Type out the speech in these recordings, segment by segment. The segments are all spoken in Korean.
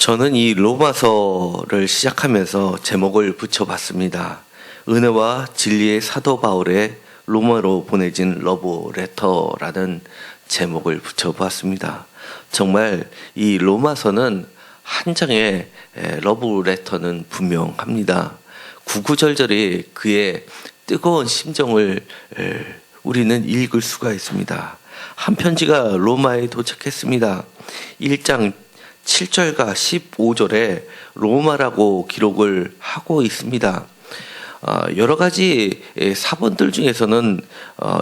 저는 이 로마서를 시작하면서 제목을 붙여봤습니다. 은혜와 진리의 사도 바울의 로마로 보내진 러브레터라는 제목을 붙여보았습니다. 정말 이 로마서는 한 장의 러브레터는 분명합니다. 구구절절히 그의 뜨거운 심정을 우리는 읽을 수가 있습니다. 한 편지가 로마에 도착했습니다. 1장 7절과 15절에 로마라고 기록을 하고 있습니다. 여러 가지 사본들 중에서는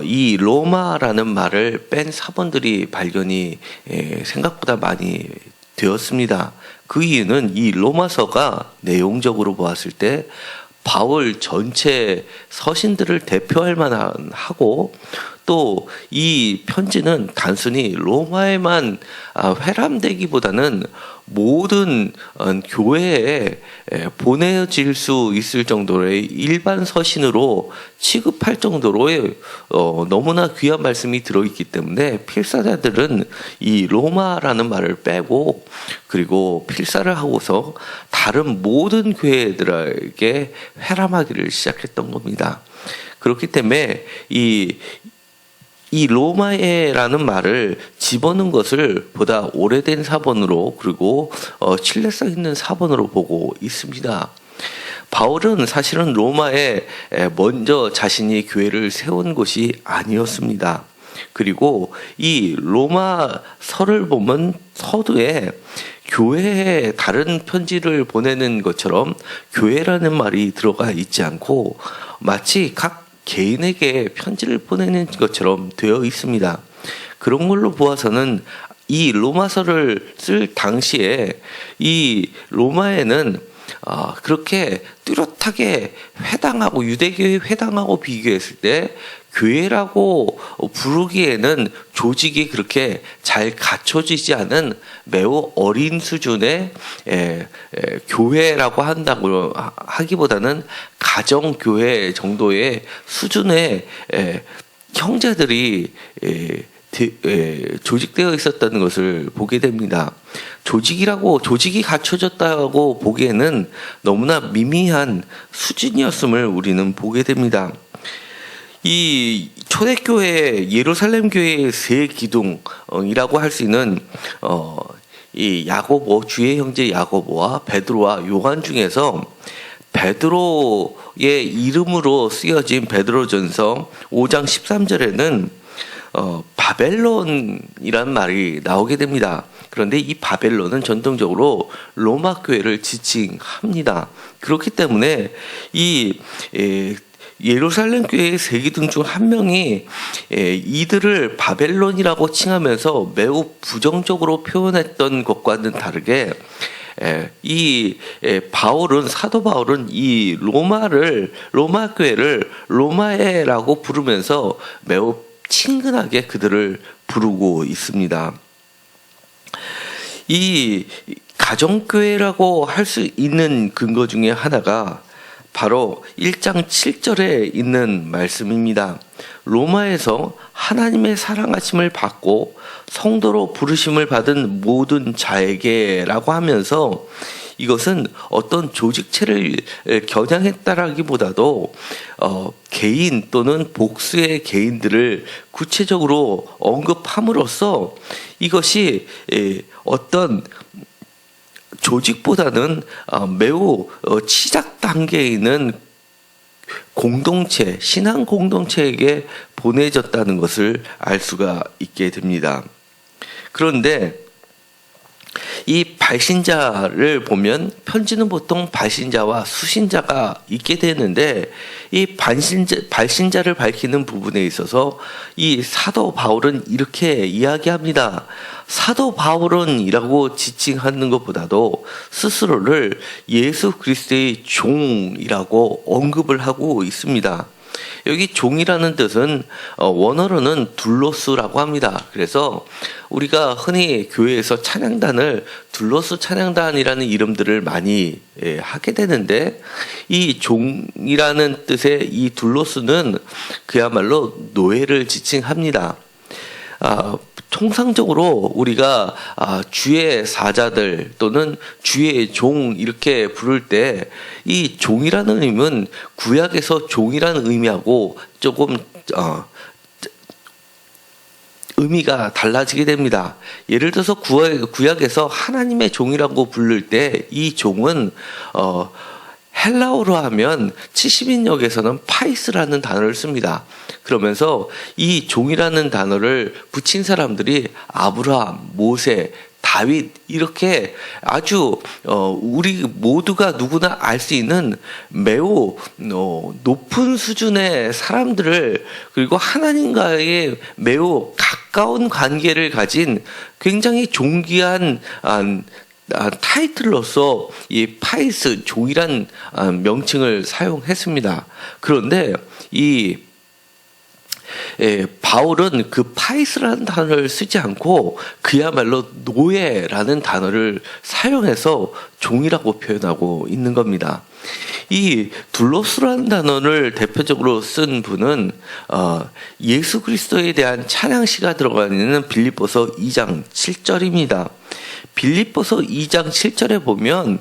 이 로마라는 말을 뺀 사본들이 발견이 생각보다 많이 되었습니다. 그 이유는 이 로마서가 내용적으로 보았을 때 바울 전체 서신들을 대표할 만하고 또 이 편지는 단순히 로마에만 회람되기보다는 모든 교회에 보내질 수 있을 정도의 일반 서신으로 취급할 정도로의 너무나 귀한 말씀이 들어있기 때문에 필사자들은 이 로마라는 말을 빼고 그리고 필사를 하고서 다른 모든 교회들에게 회람하기를 시작했던 겁니다. 그렇기 때문에 이 로마에라는 말을 집어넣은 것을 보다 오래된 사본으로 그리고 신뢰성 있는 사본으로 보고 있습니다. 바울은 사실은 로마에 먼저 자신이 교회를 세운 것이 아니었습니다. 그리고 이 로마서를 보면 서두에 교회에 다른 편지를 보내는 것처럼 교회라는 말이 들어가 있지 않고 마치 각 개인에게 편지를 보내는 것처럼 되어 있습니다. 그런 걸로 보아서는 이 로마서를 쓸 당시에 이 로마에는 그렇게 뚜렷하게 회당하고 유대교에 회당하고 비교했을 때 교회라고 부르기에는 조직이 그렇게 잘 갖춰지지 않은 매우 어린 수준의 교회라고 한다고 하기보다는 가정교회 정도의 수준의 형제들이 조직되어 있었다는 것을 보게 됩니다. 조직이 갖춰졌다고 보기에는 너무나 미미한 수준이었음을 우리는 보게 됩니다. 이 초대교회 예루살렘 교회의 세 기둥이라고 할 수 있는 이 야고보 주의 형제 야고보와 베드로와 요한 중에서 베드로의 이름으로 쓰여진 베드로전서 5장 13절에는 바벨론이란 말이 나오게 됩니다. 그런데 이 바벨론은 전통적으로 로마 교회를 지칭합니다. 그렇기 때문에 이 예루살렘 교회의 세 기둥 중 한 명이 이들을 바벨론이라고 칭하면서 매우 부정적으로 표현했던 것과는 다르게 사도 바울은 이 로마 교회를 로마에라고 부르면서 매우 친근하게 그들을 부르고 있습니다. 이 가정교회라고 할 수 있는 근거 중에 하나가 바로 1장 7절에 있는 말씀입니다. 로마에서 하나님의 사랑하심을 받고 성도로 부르심을 받은 모든 자에게라고 하면서 이것은 어떤 조직체를 겨냥했다라기보다도 개인 또는 복수의 개인들을 구체적으로 언급함으로써 이것이 어떤 조직보다는 매우 시작 단계에 있는 공동체, 신앙 공동체에게 보내졌다는 것을 알 수가 있게 됩니다. 그런데 이 발신자를 보면 편지는 보통 발신자와 수신자가 있게 되는데 이 발신자를 밝히는 부분에 있어서 이 사도 바울은 이렇게 이야기합니다. 사도 바울은이라고 지칭하는 것보다도 스스로를 예수 그리스도의 종이라고 언급을 하고 있습니다. 여기 종이라는 뜻은 원어로는 둘로스라고 합니다. 그래서 우리가 흔히 교회에서 찬양단을 둘로스 찬양단이라는 이름들을 많이 하게 되는데 이 종이라는 뜻의 이 둘로스는 그야말로 노예를 지칭합니다. 통상적으로 우리가 주의 사자들 또는 주의 종 이렇게 부를 때 이 종이라는 의미는 구약에서 종이라는 의미하고 조금 의미가 달라지게 됩니다. 예를 들어서 구약에서 하나님의 종이라고 부를 때 이 종은 헬라어로 하면 70인역에서는 파이스라는 단어를 씁니다. 그러면서 이 종이라는 단어를 붙인 사람들이 아브라함, 모세, 다윗 이렇게 아주 우리 모두가 누구나 알 수 있는 매우 높은 수준의 사람들을, 그리고 하나님과의 매우 가까운 관계를 가진 굉장히 존귀한 타이틀로서 이 파이스 종이란 명칭을 사용했습니다. 그런데 바울은 그 파이스라는 단어를 쓰지 않고 그야말로 노예라는 단어를 사용해서 종이라고 표현하고 있는 겁니다. 이 둘로스라는 단어를 대표적으로 쓴 분은 예수 그리스도에 대한 찬양시가 들어가 있는 빌립보서 2장 7절입니다. 빌립보서 2장 7절에 보면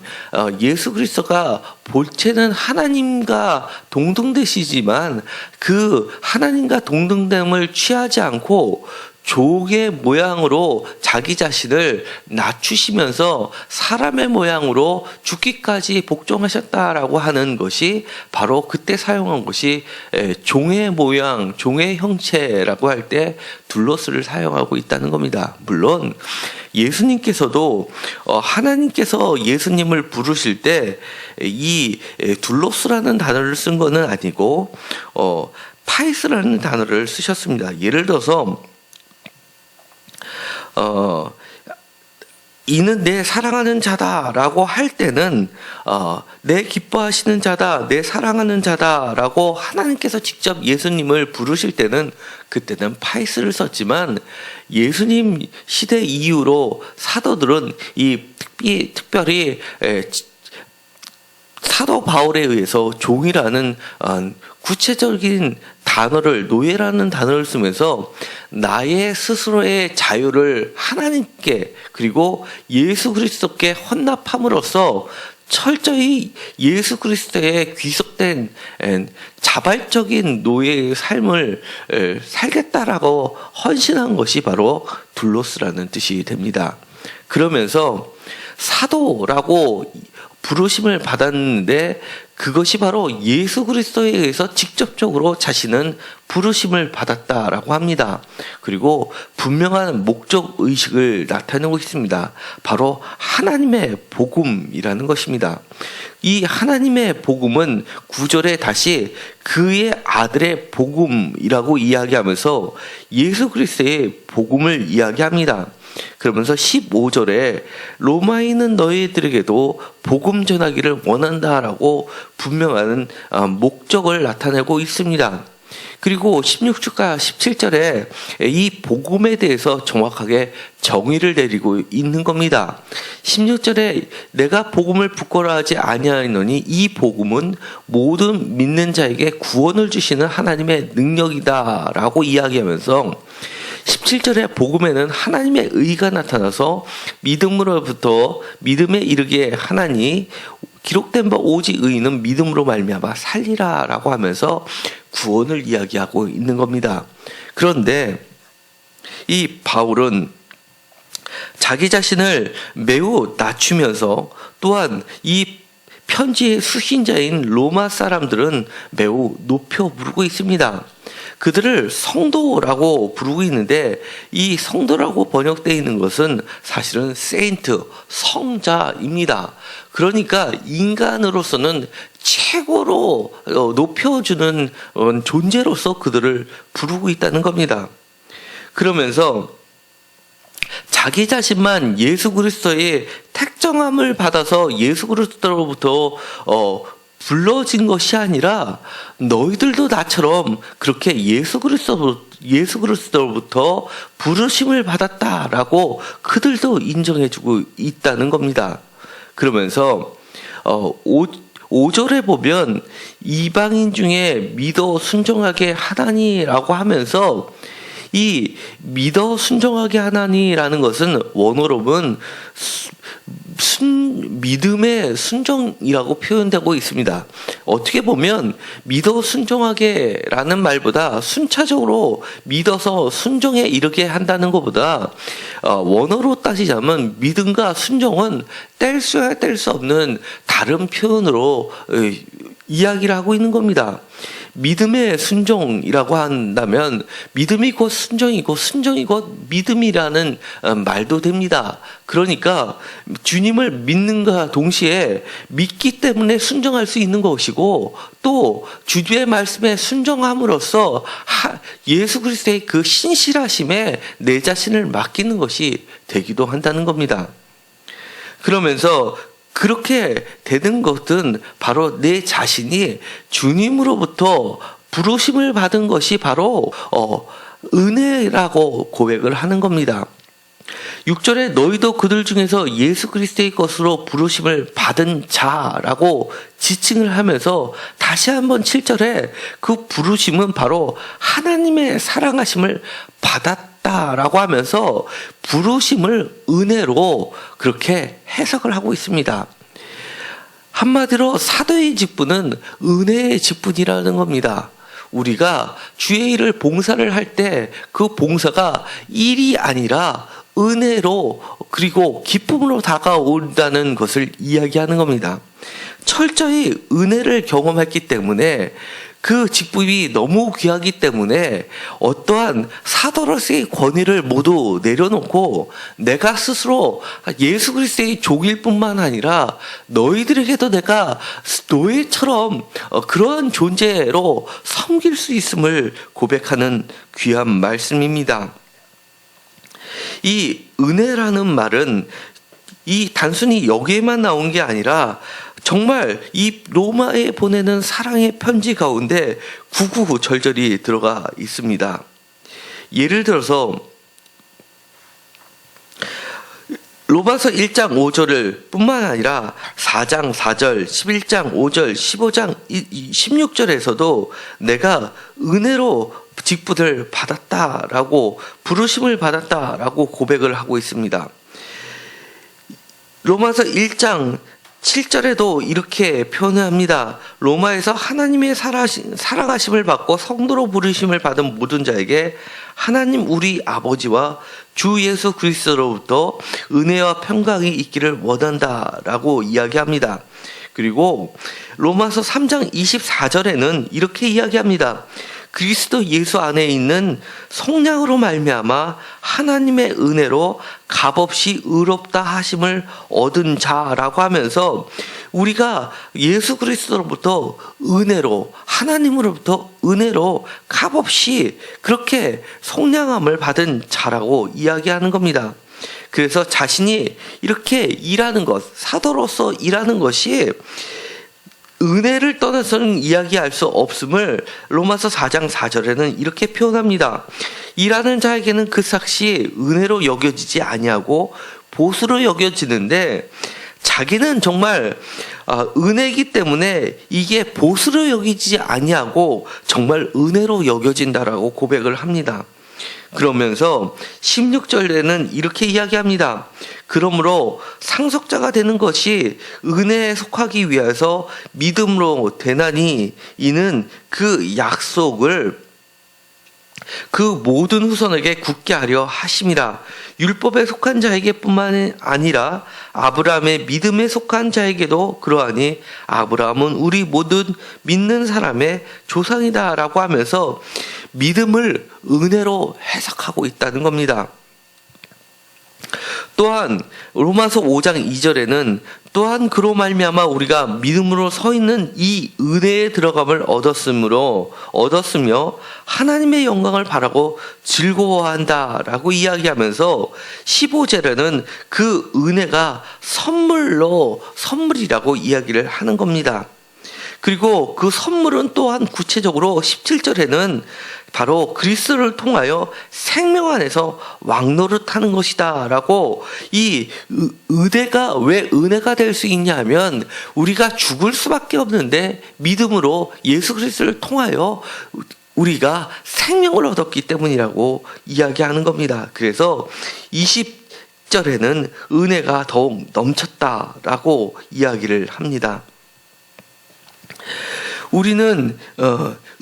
예수 그리스도가 본체는 하나님과 동등되시지만 그 하나님과 동등됨을 취하지 않고 종의 모양으로 자기 자신을 낮추시면서 사람의 모양으로 죽기까지 복종하셨다라고 하는 것이 바로 그때 사용한 것이 종의 모양, 종의 형체라고 할 때 둘로스를 사용하고 있다는 겁니다. 물론 예수님께서도 하나님께서 예수님을 부르실 때 이 둘로스라는 단어를 쓴 것은 아니고 파이스라는 단어를 쓰셨습니다. 예를 들어서 이는 내 사랑하는 자다라고 할 때는 내 기뻐하시는 자다, 내 사랑하는 자다라고 하나님께서 직접 예수님을 부르실 때는 그때는 파이스를 썼지만 예수님 시대 이후로 사도들은 특별히 사도 바울에 의해서 종이라는 구체적인 단어를, 노예라는 단어를 쓰면서 나의 스스로의 자유를 하나님께 그리고 예수 그리스도께 헌납함으로써 철저히 예수 그리스도에 귀속된 자발적인 노예의 삶을 살겠다라고 헌신한 것이 바로 둘로스라는 뜻이 됩니다. 그러면서 사도라고 부르심을 받았는데 그것이 바로 예수 그리스도에 의해서 직접적으로 자신은 부르심을 받았다라고 합니다. 그리고 분명한 목적 의식을 나타내고 있습니다. 바로 하나님의 복음이라는 것입니다. 이 하나님의 복음은 9절에 다시 그의 아들의 복음이라고 이야기하면서 예수 그리스도의 복음을 이야기합니다. 그러면서 15절에 로마인은 너희들에게도 복음 전하기를 원한다라고 분명한 목적을 나타내고 있습니다. 그리고 16절과 17절에 이 복음에 대해서 정확하게 정의를 내리고 있는 겁니다. 16절에 내가 복음을 부끄러워하지 아니하노니 이 복음은 모든 믿는 자에게 구원을 주시는 하나님의 능력이다라고 이야기하면서 17절의 복음에는 하나님의 의가 나타나서 믿음으로부터 믿음에 이르게 하나니 기록된 바 오직 의인은 믿음으로 말미암아 살리라라고 하면서 구원을 이야기하고 있는 겁니다. 그런데 이 바울은 자기 자신을 매우 낮추면서 또한 이 편지의 수신자인 로마 사람들은 매우 높여 부르고 있습니다. 그들을 성도라고 부르고 있는데 이 성도라고 번역되어 있는 것은 사실은 세인트, 성자입니다. 그러니까 인간으로서는 최고로 높여주는 존재로서 그들을 부르고 있다는 겁니다. 그러면서 자기 자신만 예수 그리스도의 택정함을 받아서 예수 그리스도로부터 불러진 것이 아니라 너희들도 나처럼 그렇게 예수 그리스도로부터 부르심을 받았다라고 그들도 인정해주고 있다는 겁니다. 그러면서 5절에 보면 이방인 중에 믿어 순종하게 하다니라고 하면서 이 믿어 순종하게 하나니라는 것은 원어로는 믿음의 순종이라고 표현되고 있습니다. 어떻게 보면 믿어 순종하게라는 말보다 순차적으로 믿어서 순종에 이르게 한다는 것보다 원어로 따지자면 믿음과 순종은 뗄 수 없는 다른 표현으로 이야기를 하고 있는 겁니다. 믿음의 순종이라고 한다면 믿음이 곧 순종이고 순종이 곧 믿음이라는 말도 됩니다. 그러니까 주님을 믿는과 동시에 믿기 때문에 순종할 수 있는 것이고 또 주의 말씀에 순종함으로써 예수 그리스도의 그 신실하심에 내 자신을 맡기는 것이 되기도 한다는 겁니다. 그러면서 그렇게 되는 것은 바로 내 자신이 주님으로부터 부르심을 받은 것이 바로 은혜라고 고백을 하는 겁니다. 6절에 너희도 그들 중에서 예수 그리스도의 것으로 부르심을 받은 자라고 지칭을 하면서 다시 한번 7절에 그 부르심은 바로 하나님의 사랑하심을 받았다라고 하면서 부르심을 은혜로 그렇게 해석을 하고 있습니다. 한마디로 사도의 직분은 은혜의 직분이라는 겁니다. 우리가 주의 일을 봉사를 할 때 그 봉사가 일이 아니라 은혜로 그리고 기쁨으로 다가온다는 것을 이야기하는 겁니다. 철저히 은혜를 경험했기 때문에 그 직분이 너무 귀하기 때문에 어떠한 사도로서의 권위를 모두 내려놓고 내가 스스로 예수 그리스도의 종일 뿐만 아니라 너희들에게도 내가 노예처럼 그러한 존재로 섬길 수 있음을 고백하는 귀한 말씀입니다. 이 은혜라는 말은 이 단순히 여기에만 나온 게 아니라 정말 이 로마에 보내는 사랑의 편지 가운데 구구절절이 들어가 있습니다. 예를 들어서 로마서 1장 5절을 뿐만 아니라 4장 4절, 11장 5절, 15장 16절에서도 내가 은혜로 직분을 받았다라고 부르심을 받았다라고 고백을 하고 있습니다. 로마서 1장 7절에도 이렇게 표현합니다. 로마에서 하나님의 사랑하심을 받고 성도로 부르심을 받은 모든 자에게 하나님 우리 아버지와 주 예수 그리스도로부터 은혜와 평강이 있기를 원한다라고 이야기합니다. 그리고 로마서 3장 24절에는 이렇게 이야기합니다. 그리스도 예수 안에 있는 속량으로 말미암아 하나님의 은혜로 값없이 의롭다 하심을 얻은 자라고 하면서 우리가 예수 그리스도로부터 은혜로 하나님으로부터 은혜로 값없이 그렇게 속량함을 받은 자라고 이야기하는 겁니다. 그래서 자신이 이렇게 일하는 것, 사도로서 일하는 것이 은혜를 떠나서는 이야기할 수 없음을 로마서 4장 4절에는 이렇게 표현합니다. 일하는 자에게는 그 삭시 은혜로 여겨지지 아니하고 보수로 여겨지는데 자기는 정말 은혜이기 때문에 이게 보수로 여기지 아니하고 정말 은혜로 여겨진다라고 고백을 합니다. 그러면서 16절에는 이렇게 이야기합니다. 그러므로 상속자가 되는 것이 은혜에 속하기 위해서 믿음으로 되나니 이는 그 약속을 그 모든 후손에게 굳게 하려 하심이라. 율법에 속한 자에게 뿐만 아니라 아브라함의 믿음에 속한 자에게도 그러하니 아브라함은 우리 모든 믿는 사람의 조상이다 라고 하면서 믿음을 은혜로 해석하고 있다는 겁니다. 또한 로마서 5장 2절에는 또한 그로 말미암아 우리가 믿음으로 서 있는 이 은혜에 들어감을 얻었으며 하나님의 영광을 바라고 즐거워한다라고 이야기하면서 15절에는 그 은혜가 선물이라고 이야기를 하는 겁니다. 그리고 그 선물은 또한 구체적으로 17절에는 바로 그리스도를 통하여 생명 안에서 왕노릇하는 것이다 라고 이 은혜가 왜 은혜가 될 수 있냐 하면 우리가 죽을 수밖에 없는데 믿음으로 예수 그리스도를 통하여 우리가 생명을 얻었기 때문이라고 이야기하는 겁니다. 그래서 20절에는 은혜가 더욱 넘쳤다라고 이야기를 합니다. 우리는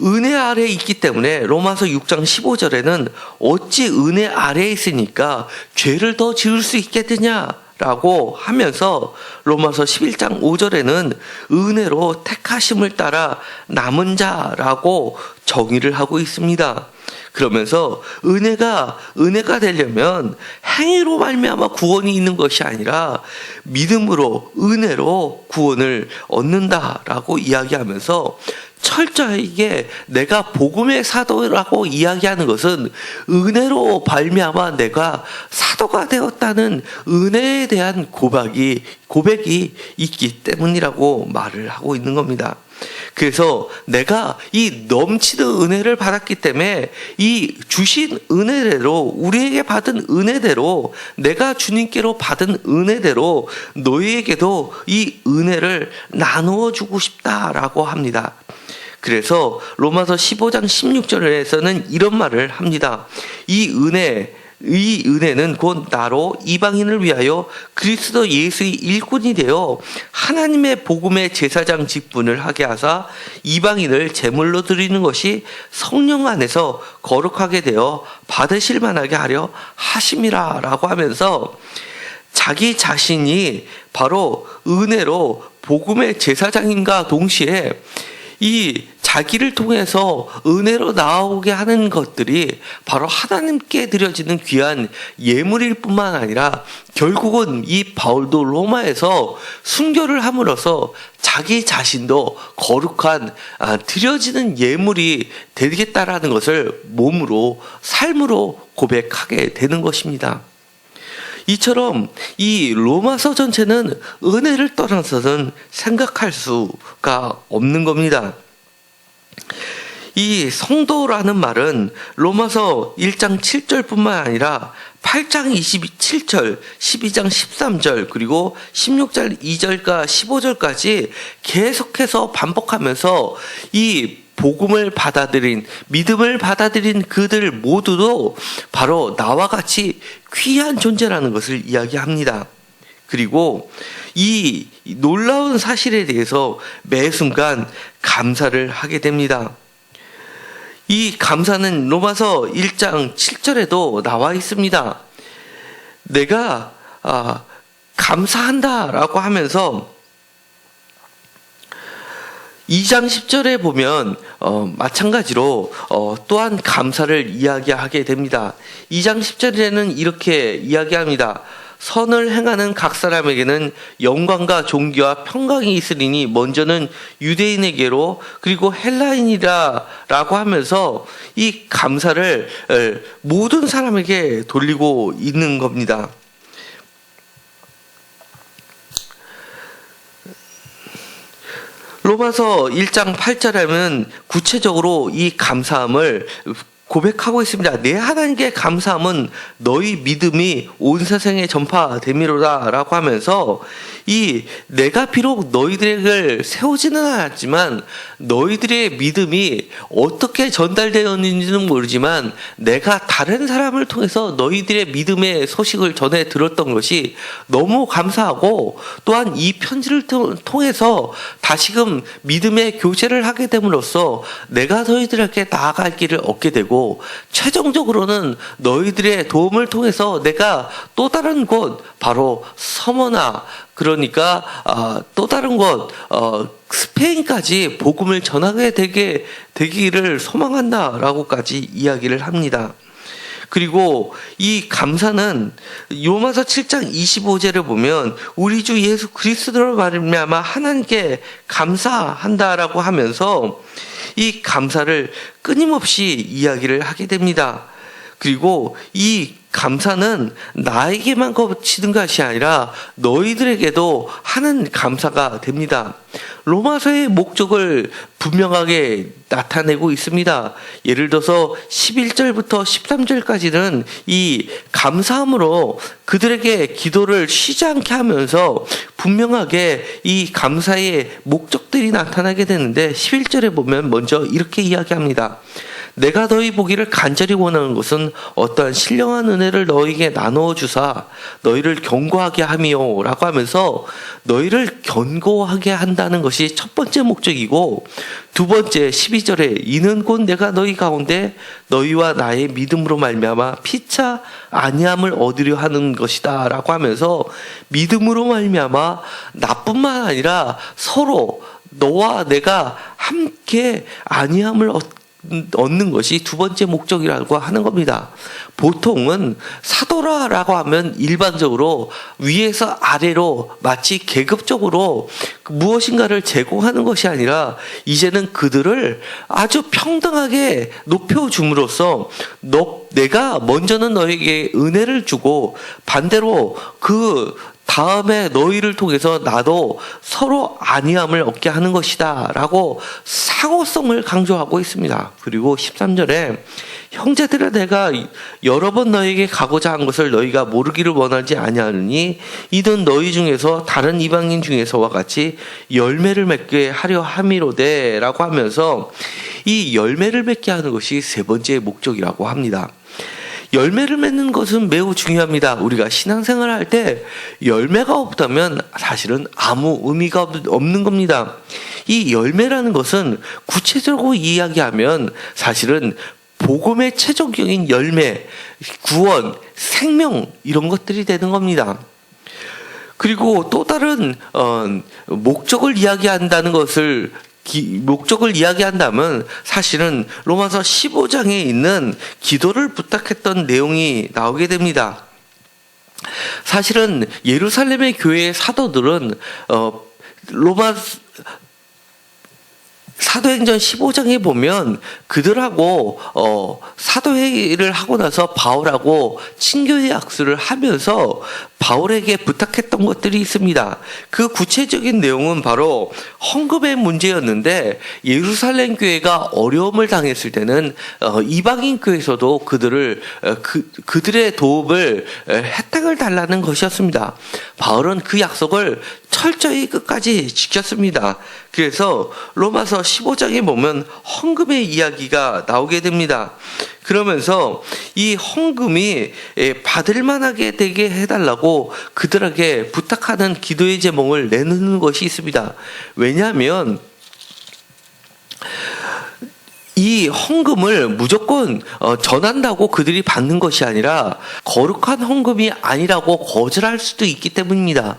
은혜 아래에 있기 때문에 로마서 6장 15절에는 어찌 은혜 아래에 있으니까 죄를 더 지을 수 있겠느냐라고 하면서 로마서 11장 5절에는 은혜로 택하심을 따라 남은 자라고 정의를 하고 있습니다. 그러면서 은혜가 되려면 행위로 말미암아 구원이 있는 것이 아니라 믿음으로 은혜로 구원을 얻는다라고 이야기하면서 철저하게 내가 복음의 사도라고 이야기하는 것은 은혜로 말미암아 내가 사도가 되었다는 은혜에 대한 고백이 있기 때문이라고 말을 하고 있는 겁니다. 그래서 내가 이 넘치는 은혜를 받았기 때문에 이 주신 은혜대로, 우리에게 받은 은혜대로, 내가 주님께로 받은 은혜대로 너희에게도 이 은혜를 나누어 주고 싶다라고 합니다. 그래서 로마서 15장 16절에서는 이런 말을 합니다. 이 은혜는 곧 나로 이방인을 위하여 그리스도 예수의 일꾼이 되어 하나님의 복음의 제사장 직분을 하게 하사 이방인을 제물로 드리는 것이 성령 안에서 거룩하게 되어 받으실 만하게 하려 하심이라 라고 하면서 자기 자신이 바로 은혜로 복음의 제사장인가 동시에 이 자기를 통해서 은혜로 나오게 하는 것들이 바로 하나님께 드려지는 귀한 예물일 뿐만 아니라 결국은 이 바울도 로마에서 순교를 함으로써 자기 자신도 거룩한 드려지는 예물이 되겠다라는 것을 몸으로 삶으로 고백하게 되는 것입니다. 이처럼 이 로마서 전체는 은혜를 떠나서는 생각할 수가 없는 겁니다. 이 성도라는 말은 로마서 1장 7절뿐만 아니라 8장 27절, 12장 13절, 그리고 16절 2절과 15절까지 계속해서 반복하면서 이 복음을 받아들인, 믿음을 받아들인 그들 모두도 바로 나와 같이 귀한 존재라는 것을 이야기합니다. 그리고 이 놀라운 사실에 대해서 매 순간 감사를 하게 됩니다. 이 감사는 로마서 1장 7절에도 나와 있습니다. 내가 감사한다라고 하면서 2장 10절에 보면 마찬가지로 또한 감사를 이야기하게 됩니다. 2장 10절에는 이렇게 이야기합니다. 선을 행하는 각 사람에게는 영광과 존귀와 평강이 있으리니 먼저는 유대인에게로 그리고 헬라인이라라고 하면서 이 감사를 모든 사람에게 돌리고 있는 겁니다. 로마서 1장 8절에는 구체적으로 이 감사함을 고백하고 있습니다. 내 하나님께 감사함은 너희 믿음이 온 세상에 전파됨이로다 라고 하면서 이 내가 비록 너희들을 세우지는 않았지만 너희들의 믿음이 어떻게 전달되었는지는 모르지만 내가 다른 사람을 통해서 너희들의 믿음의 소식을 전해 들었던 것이 너무 감사하고 또한 이 편지를 통해서 다시금 믿음의 교제를 하게 됨으로써 내가 너희들에게 나아갈 길을 얻게 되고 최종적으로는 너희들의 도움을 통해서 내가 또 다른 곳 바로 서머나 그러니까 또 다른 곳 스페인까지 복음을 전하게 되기를 소망한다라고까지 이야기를 합니다. 그리고 이 감사는 로마서 7장 25절을 보면 우리 주 예수 그리스도로 말미암아 하나님께 감사한다라고 하면서 이 감사를 끊임없이 이야기를 하게 됩니다. 그리고 이 감사는 나에게만 거치는 것이 아니라 너희들에게도 하는 감사가 됩니다. 로마서의 목적을 분명하게 나타내고 있습니다. 예를 들어서 11절부터 13절까지는 이 감사함으로 그들에게 기도를 쉬지 않게 하면서 분명하게 이 감사의 목적들이 나타나게 되는데 11절에 보면 먼저 이렇게 이야기합니다. 내가 너희 보기를 간절히 원하는 것은 어떠한 신령한 은혜를 너희에게 나누어 주사 너희를 견고하게 함이요 라고 하면서 너희를 견고하게 한다는 것이 첫 번째 목적이고, 두 번째 12절에 이는 곧 내가 너희 가운데 너희와 나의 믿음으로 말미암아 피차 아니함을 얻으려 하는 것이다 라고 하면서, 믿음으로 말미암아 나뿐만 아니라 서로 너와 내가 함께 아니함을 얻는 것이 두 번째 목적이라고 하는 겁니다. 보통은 사도라라고 하면 일반적으로 위에서 아래로 마치 계급적으로 무엇인가를 제공하는 것이 아니라 이제는 그들을 아주 평등하게 높여줌으로써 내가 먼저는 너에게 은혜를 주고 반대로 그 다음에 너희를 통해서 나도 서로 안위함을 얻게 하는 것이다 라고 상호성을 강조하고 있습니다. 그리고 13절에 형제들아 내가 여러 번 너희에게 가고자 한 것을 너희가 모르기를 원하지 아니하느니 이는 너희 중에서 다른 이방인 중에서와 같이 열매를 맺게 하려 함이로되 라고 하면서, 이 열매를 맺게 하는 것이 세 번째 목적이라고 합니다. 열매를 맺는 것은 매우 중요합니다. 우리가 신앙생활을 할 때 열매가 없다면 사실은 아무 의미가 없는 겁니다. 이 열매라는 것은 구체적으로 이야기하면 사실은 복음의 최종적인 열매, 구원, 생명 이런 것들이 되는 겁니다. 그리고 또 다른 목적을 이야기한다면 사실은 로마서 15장에 있는 기도를 부탁했던 내용이 나오게 됩니다. 사실은 예루살렘의 교회의 사도들은 사도행전 15장에 보면 그들하고 사도회의를 하고 나서 바울하고 친교의 악수를 하면서 바울에게 부탁했던 것들이 있습니다. 그 구체적인 내용은 바로 헌금의 문제였는데, 예루살렘 교회가 어려움을 당했을 때는 이방인 교회에서도 그들의 도움을 혜택을 달라는 것이었습니다. 바울은 그 약속을 철저히 끝까지 지켰습니다. 그래서 로마서 15장에 보면 헌금의 이야기가 나오게 됩니다. 그러면서 이 헌금이 받을 만하게 되게 해달라고 그들에게 부탁하는 기도의 제목을 내놓는 것이 있습니다. 왜냐하면 이 헌금을 무조건 전한다고 그들이 받는 것이 아니라 거룩한 헌금이 아니라고 거절할 수도 있기 때문입니다.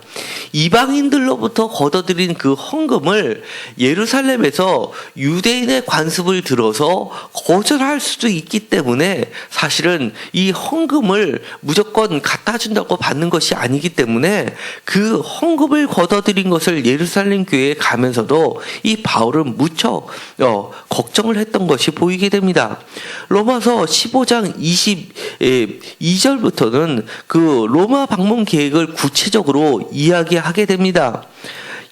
이방인들로부터 걷어들인 그 헌금을 예루살렘에서 유대인의 관습을 들어서 거절할 수도 있기 때문에 사실은 이 헌금을 무조건 갖다 준다고 받는 것이 아니기 때문에 그 헌금을 걷어들인 것을 예루살렘 교회에 가면서도 이 바울은 무척 걱정을 했던 것이 보이게 됩니다. 로마서 15장 22절부터는 그 로마 방문 계획을 구체적으로 이야기하게 됩니다.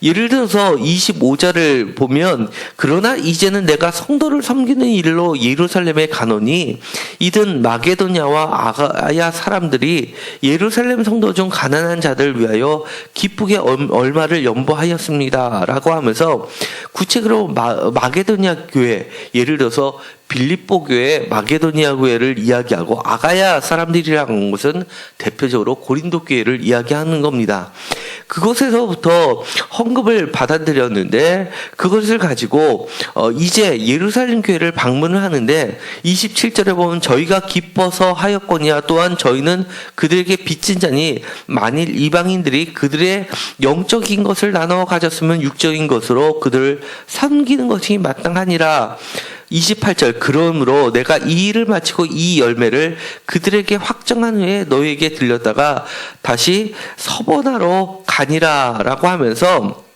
예를 들어서 25절을 보면, 그러나 이제는 내가 성도를 섬기는 일로 예루살렘에 가노니 이든 마게도냐와 아가야 사람들이 예루살렘 성도 중 가난한 자들 위하여 기쁘게 얼마를 연보하였습니다 라고 하면서 구체적으로 마게도냐 교회, 예를 들어서 빌립보 교회, 마게도니아 교회를 이야기하고, 아가야 사람들이라는 것은 대표적으로 고린도 교회를 이야기하는 겁니다. 그곳에서부터 헌금을 받아들였는데, 그것을 가지고 이제 예루살렘 교회를 방문을 하는데 27절에 보면 저희가 기뻐서 하였거니와 또한 저희는 그들에게 빚진 자니 만일 이방인들이 그들의 영적인 것을 나눠 가졌으면 육적인 것으로 그들을 섬기는 것이 마땅하니라. 28절 그러므로 내가 이 일을 마치고 이 열매를 그들에게 확정한 후에 너희에게 들렸다가 다시 서번하러 가니라 라고 하면서,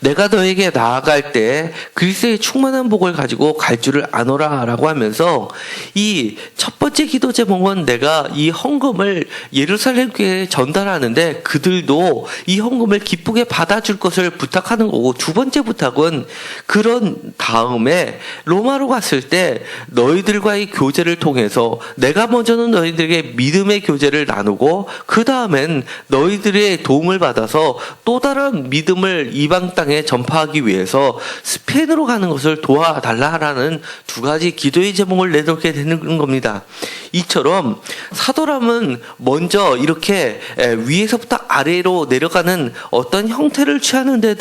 내가 너에게 나아갈 때 그리스도의 충만한 복을 가지고 갈 줄을 아노라 라고 하면서, 이 첫 번째 기도 제목은 내가 이 헌금을 예루살렘 교회에 전달하는데 그들도 이 헌금을 기쁘게 받아줄 것을 부탁하는 거고, 두 번째 부탁은 그런 다음에 로마로 갔을 때 너희들과의 교제를 통해서 내가 먼저는 너희들에게 믿음의 교제를 나누고 그 다음엔 너희들의 도움을 받아서 또 다른 믿음을 이방 이방 땅에 전파하기 위해서 스페인으로 가는 것을 도와달라라는 두 가지 기도의 제목을 내놓게 되는 겁니다. 이처럼 사도람은 먼저 이렇게 위에서부터 아래로 내려가는 어떤 형태를 취하는데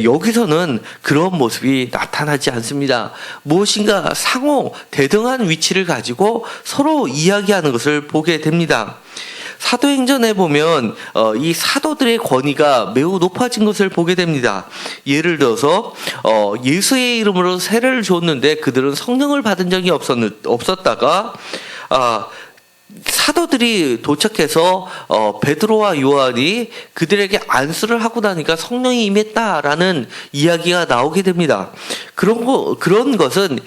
여기서는 그런 모습이 나타나지 않습니다. 무엇인가 상호 대등한 위치를 가지고 서로 이야기하는 것을 보게 됩니다. 사도행전에 보면 이 사도들의 권위가 매우 높아진 것을 보게 됩니다. 예를 들어서 예수의 이름으로 세례를 줬는데 그들은 성령을 받은 적이 없었다가 사도들이 도착해서 베드로와 요한이 그들에게 안수를 하고 나니까 성령이 임했다라는 이야기가 나오게 됩니다. 그런 것은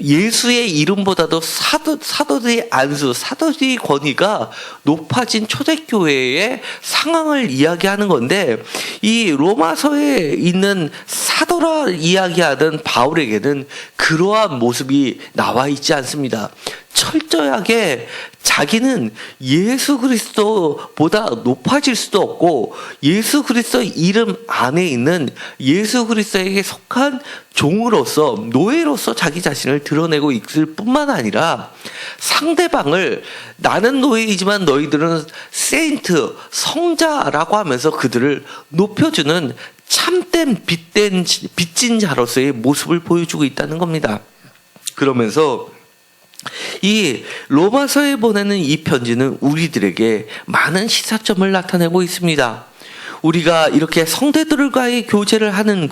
예수의 이름보다도 사도들의 안수, 사도들의 권위가 높아진 초대교회의 상황을 이야기하는 건데, 이 로마서에 있는 사도라 이야기하던 바울에게는 그러한 모습이 나와 있지 않습니다. 철저하게 자기는 예수 그리스도보다 높아질 수도 없고 예수 그리스도 이름 안에 있는 예수 그리스도에게 속한 종으로서, 노예로서 자기 자신을 드러내고 있을 뿐만 아니라 상대방을 나는 노예이지만 너희들은 세인트, 성자라고 하면서 그들을 높여주는 참된 빚진 자로서의 모습을 보여주고 있다는 겁니다. 그러면서 이 로마서에 보내는 이 편지는 우리들에게 많은 시사점을 나타내고 있습니다. 우리가 이렇게 성도들과의 교제를 하는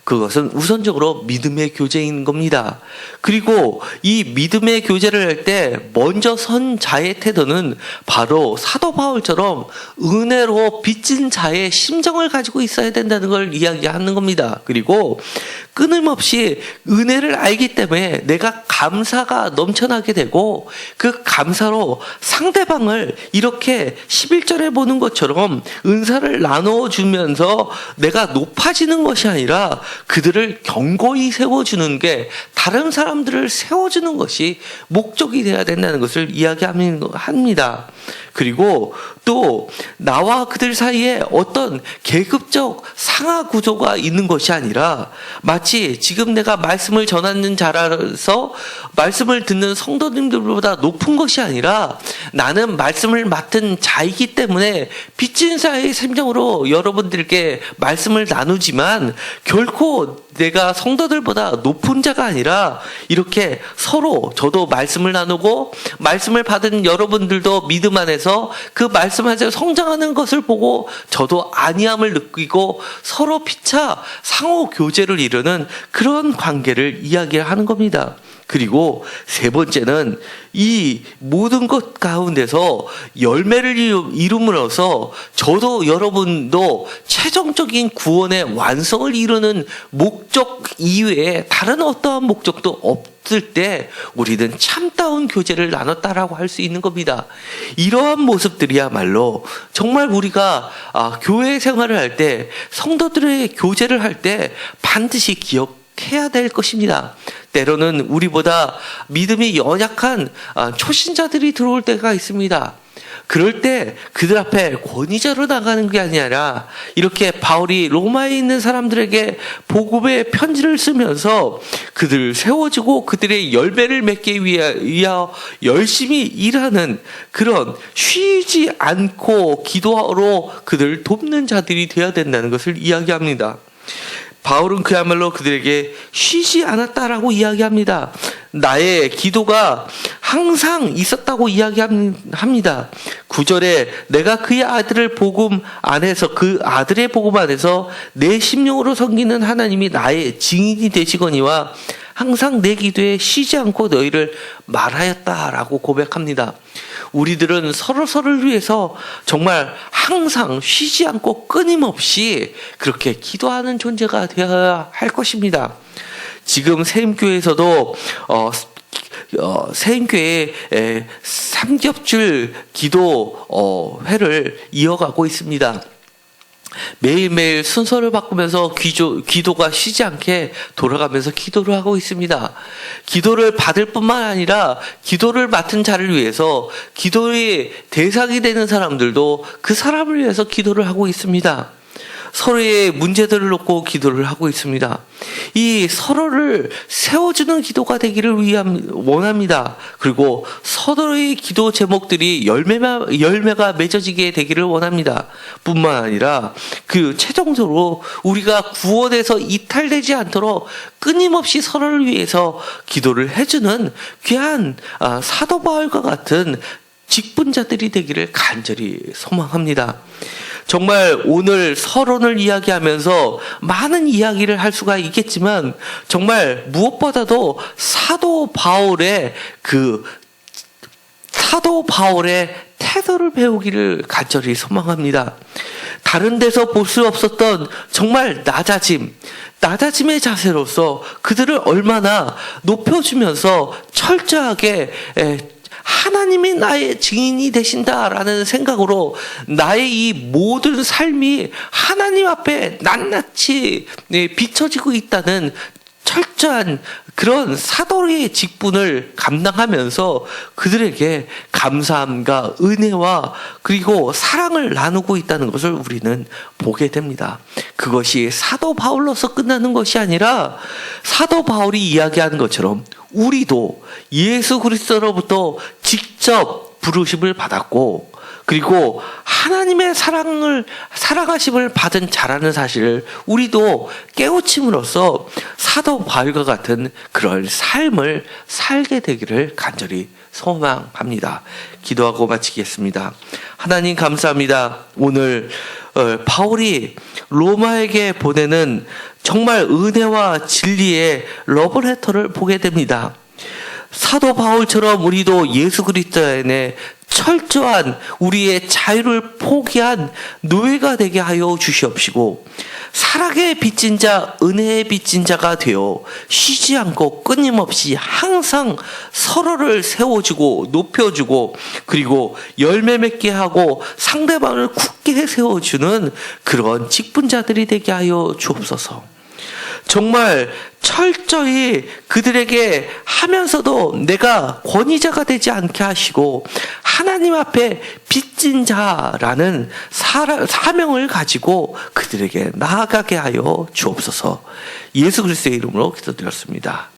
그것은 우선적으로 믿음의 교제인 겁니다. 그리고 이 믿음의 교제를 할 때 먼저 선 자의 태도는 바로 사도 바울처럼 은혜로 빚진 자의 심정을 가지고 있어야 된다는 걸 이야기하는 겁니다. 그리고 끊임없이 은혜를 알기 때문에 내가 감사가 넘쳐나게 되고 그 감사로 상대방을 이렇게 11절에 보는 것처럼 은사를 나눠주면서 내가 높아지는 것이 아니라 그들을 견고히 세워주는 게, 다른 사람들을 세워주는 것이 목적이 되어야 된다는 것을 이야기합니다. 그리고 또 나와 그들 사이에 어떤 계급적 상하 구조가 있는 것이 아니라 마치 지금 내가 말씀을 전하는 자라서 말씀을 듣는 성도님들보다 높은 것이 아니라 나는 말씀을 맡은 자이기 때문에 빚진 자의 심정으로 여러분들께 말씀을 나누지만 결코 내가 성도들보다 높은 자가 아니라 이렇게 서로 저도 말씀을 나누고 말씀을 받은 여러분들도 믿음 안에서 그 말씀 안에서 성장하는 것을 보고 저도 안위함을 느끼고 서로 피차 상호 교제를 이루는 그런 관계를 이야기하는 겁니다. 그리고 세 번째는 이 모든 것 가운데서 열매를 이룸으로써 저도 여러분도 최종적인 구원의 완성을 이루는 목적 이외에 다른 어떠한 목적도 없을 때 우리는 참다운 교제를 나눴다라고 할 수 있는 겁니다. 이러한 모습들이야말로 정말 우리가 교회 생활을 할 때, 성도들의 교제를 할 때 반드시 기억해야 될 것입니다. 때로는 우리보다 믿음이 연약한 초신자들이 들어올 때가 있습니다. 그럴 때 그들 앞에 권위자로 나가는 게 아니라 이렇게 바울이 로마에 있는 사람들에게 복음의 편지를 쓰면서 그들을 세워주고 그들의 열매를 맺기 위하여 열심히 일하는 그런 쉬지 않고 기도로 그들을 돕는 자들이 되어야 된다는 것을 이야기합니다. 바울은 그야말로 그들에게 쉬지 않았다라고 이야기합니다. 나의 기도가 항상 있었다고 이야기합니다. 9절에 내가 그의 아들의 복음 안에서 내 심령으로 섬기는 하나님이 나의 증인이 되시거니와 항상 내 기도에 쉬지 않고 너희를 말하였다라고 고백합니다. 우리들은 서로서로를 위해서 정말 항상 쉬지 않고 끊임없이 그렇게 기도하는 존재가 되어야 할 것입니다. 지금 세임교회에서도 세임교회 삼겹줄 기도 회를 이어가고 있습니다. 매일매일 순서를 바꾸면서 기도가 쉬지 않게 돌아가면서 기도를 하고 있습니다. 기도를 받을 뿐만 아니라 기도를 맡은 자를 위해서 기도의 대상이 되는 사람들도 그 사람을 위해서 기도를 하고 있습니다. 서로의 문제들을 놓고 기도를 하고 있습니다. 이 서로를 세워주는 기도가 되기를 원합니다. 그리고 서로의 기도 제목들이 열매가 맺어지게 되기를 원합니다. 뿐만 아니라 최종적으로 우리가 구원에서 이탈되지 않도록 끊임없이 서로를 위해서 기도를 해주는 귀한 사도 바울과 같은 직분자들이 되기를 간절히 소망합니다. 정말 오늘 서론을 이야기하면서 많은 이야기를 할 수가 있겠지만 정말 무엇보다도 사도 바울의 태도를 배우기를 간절히 소망합니다. 다른 데서 볼 수 없었던 정말 낮아짐의 자세로서 그들을 얼마나 높여주면서 철저하게 하나님이 나의 증인이 되신다라는 생각으로 나의 이 모든 삶이 하나님 앞에 낱낱이 비춰지고 있다는 철저한 그런 사도의 직분을 감당하면서 그들에게 감사함과 은혜와 그리고 사랑을 나누고 있다는 것을 우리는 보게 됩니다. 그것이 사도 바울로서 끝나는 것이 아니라 사도 바울이 이야기하는 것처럼 우리도 예수 그리스도로부터 직접 부르심을 받았고 그리고 하나님의 사랑하심을 받은 자라는 사실을 우리도 깨우침으로써 사도 바울과 같은 그런 삶을 살게 되기를 간절히 소망합니다. 기도하고 마치겠습니다. 하나님 감사합니다. 오늘 바울이 로마에게 보내는 정말 은혜와 진리의 러브레터를 보게 됩니다. 사도 바울처럼 우리도 예수 그리스도 안에 철저한 우리의 자유를 포기한 노예가 되게 하여 주시옵시고 사랑의 빚진 자, 은혜의 빚진 자가 되어 쉬지 않고 끊임없이 항상 서로를 세워주고 높여주고 그리고 열매 맺게 하고 상대방을 굳게 세워주는 그런 직분자들이 되게 하여 주옵소서. 정말 철저히 그들에게 하면서도 내가 권위자가 되지 않게 하시고 하나님 앞에 빚진 자라는 사명을 가지고 그들에게 나아가게 하여 주옵소서. 예수 그리스도의 이름으로 기도드렸습니다.